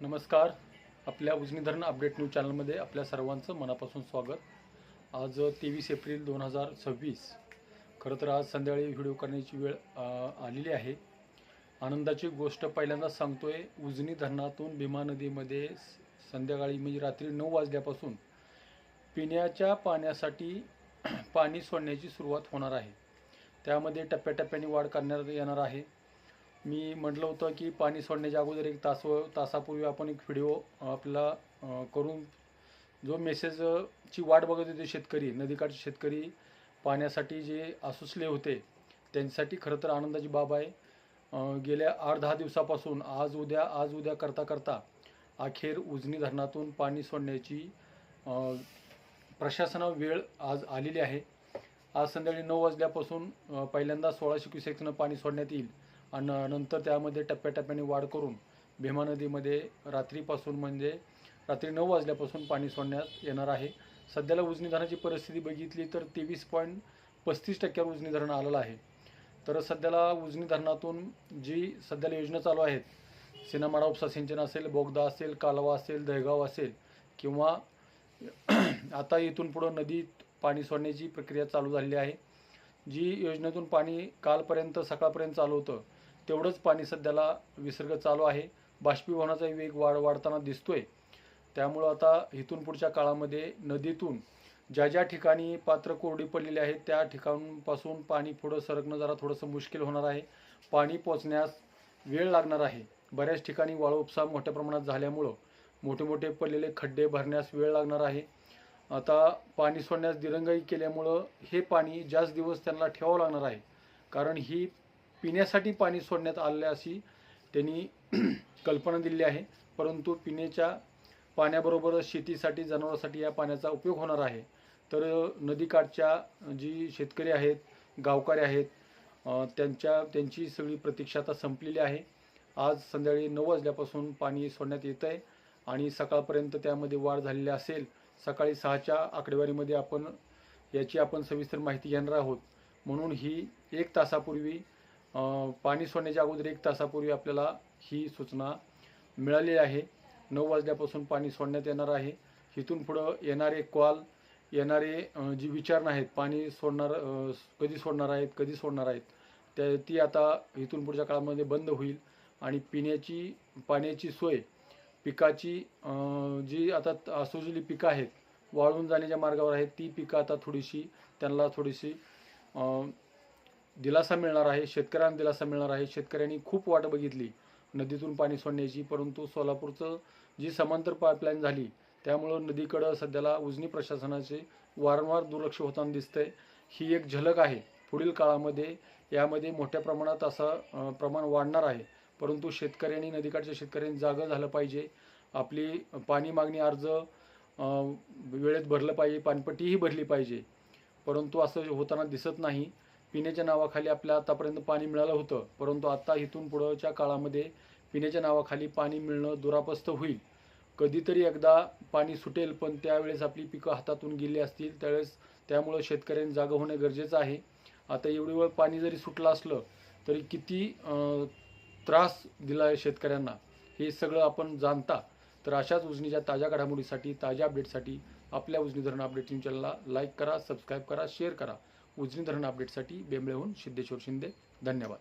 नमस्कार. आपल्या उजनी धरण अपडेट न्यूज चॅनलमध्ये आपल्या सर्वांचं मनापासून स्वागत. आज 23 एप्रिल 2026. खरं तर आज संध्याकाळी व्हिडिओ करण्याची वेळ आलेली आहे. आनंदाची गोष्ट पहिल्यांदा सांगतोय. उजनी धरणातून भीमा नदीमध्ये संध्याकाळी म्हणजे रात्री 9 वाजल्यापासून पिण्याच्या पाण्यासाठी पाणी सोडण्याची सुरुवात होणार आहे. त्यामध्ये टप्प्याटप्प्याने वाढ करण्यात येणार आहे. मी म्हटलं होतं की पाणी सोडण्याच्या अगोदर एक तासापूर्वी आपण एक व्हिडिओ आपला करून जो मेसेजची वाट बघत होते शेतकरी, नदीकाठचे शेतकरी पाण्यासाठी जे आसुसले होते त्यांच्यासाठी खरं तर आनंदाची बाब आहे. गेल्या 8-10 दिवसापासून आज उद्या करता करता अखेर उजनी धरणातून पाणी सोडण्याची प्रशासनावर वेळ आज आलेली आहे. आज संध्याकाळी 9 वाजल्यापासून पहिल्यांदा 1600 क्युसेक्सनं पाणी सोडण्यात येईल आणि नंतर त्यामध्ये टप्प्याटप्प्याने वाढ करून भीमा नदीमध्ये रात्रीपासून म्हणजे रात्री 9 वाजल्यापासून पाणी सोडण्यात येणार आहे. सध्याला उजनी धरणाची परिस्थिती बघितली तर 23.35% उजनी धरण आलेलं आहे. तर सध्याला उजनी धरणातून जी सध्याला योजना चालू आहेत, सिनामाडा उपसा सिंचन असेल, बोगदा असेल, कालवा असेल, दहेगाव असेल किंवा आता इथून पुढं नदीत पाणी सोडण्याची प्रक्रिया चालू झालेली आहे. जी योजनेतून पाणी कालपर्यंत सकाळपर्यंत चालू होतं तेवढंच पाणी सध्याला विसर्ग चालू आहे. बाष्पीभवनाचा वेग वाढताना दिसतोय. त्यामुळं आता इथून पुढच्या काळामध्ये नदीतून ज्या ज्या ठिकाणी पात्र कोरडी पडलेली आहेत त्या ठिकाणांपासून पाणी पुढं सरकणं जरा थोडंसं मुश्किल होणार आहे. पाणी पोचण्यास वेळ लागणार आहे. बऱ्याच ठिकाणी वाळू उपसा मोठ्या प्रमाणात झाल्यामुळं मोठे खड्डे भरण्यास वेळ लागणार आहे. आता पाणी सोडण्यास दिरंगाई केल्यामुळं हे पाणी जास्त दिवस त्यांना ठेवावं लागणार आहे. कारण ही पिण्यासाठी पाणी सोडण्यात आलेलं अशी त्यांनी कल्पना दिली आहे. परंतु पिण्याच्या पाण्याबरोबरच शेतीसाठी, जनावरांसाठी या पाण्याचा उपयोग होणार आहे. तर नदीकाठच्या जी शेतकरी आहेत, गावकरी आहेत, त्यांची सगळी प्रतीक्षा आता संपलेली आहे. आज संध्याकाळी 9 वाजल्यापासून पाणी सोडण्यात येतं आहे आणि सकाळपर्यंत त्यामध्ये वाढ झालेली असेल. सकाळी 6च्या आकडेवारीमध्ये याची आपण सविस्तर माहिती घेणार आहोत. म्हणून ही 1 तासापूर्वी पाणी सोडण्याच्या अगोदर 1 तासापूर्वी आपल्याला ही सूचना मिळाली आहे. 9 वाजल्यापासून पाणी सोडण्यात येणार आहे. इथून पुढं येणारे जी विचारणा आहेत, पाणी कधी सोडणार आहेत ती आता इथून पुढच्या काळामध्ये बंद होईल आणि पाण्याची सोय, पिकाची जी आता आसुसलेली पिकं आहेत, वाळून जाण्याच्या मार्गावर आहेत, ती पिकं आता त्यांना थोडीशी दिलासा मिळणार आहे. शेतकऱ्यांना दिलासा मिळणार आहे. शेतकऱ्यांनी खूप वाट बघितली नदीतून पाणी सोडण्याची, परंतु सोलापूरचं जी समांतर पाईपलाईन झाली त्यामुळं नदीकडं सध्याला उजनी प्रशासनाचे वारंवार दुर्लक्ष होताना दिसतंय. ही एक झलक आहे. पुढील काळामध्ये यामध्ये मोठ्या प्रमाणात असं प्रमाण वाढणार आहे. परंतु शेतकऱ्यांनी, नदीकाठच्या शेतकऱ्यांनी जागं झालं पाहिजे. आपली पाणी मागणी अर्ज वेळेत भरलं पाहिजे, पाणपट्टीही भरली पाहिजे. परंतु असं होताना दिसत नाही. पिण्याच्या नावाखाली आपल्या आतापर्यंत पाणी मिळालं होतं, परंतु आता इथून पुढच्या काळामध्ये पिण्याच्या नावाखाली पाणी मिळणं दुरापस्त होईल. कधीतरी एकदा पाणी सुटेल, पण त्यावेळेस आपली पिकं हातातून गेली असतील त्यामुळं शेतकऱ्यांनी जागं होणं गरजेचं आहे. आता एवढी वेळ पाणी जरी सुटलं असलं तरी किती त्रास दिला आहे शेतकऱ्यांना हे सगळं आपण जाणता. तर अशाच उजनीच्या ताज्या घडामोडीसाठी, ताज्या अपडेटसाठी आपल्या उजनी धरण अपडेट न्यूज चॅनलला लाईक करा, सबस्क्राईब करा, शेअर करा. उजनी धरण अपडेटसाठी बेंबळेहून सिद्धेश्वर शिंदे. धन्यवाद.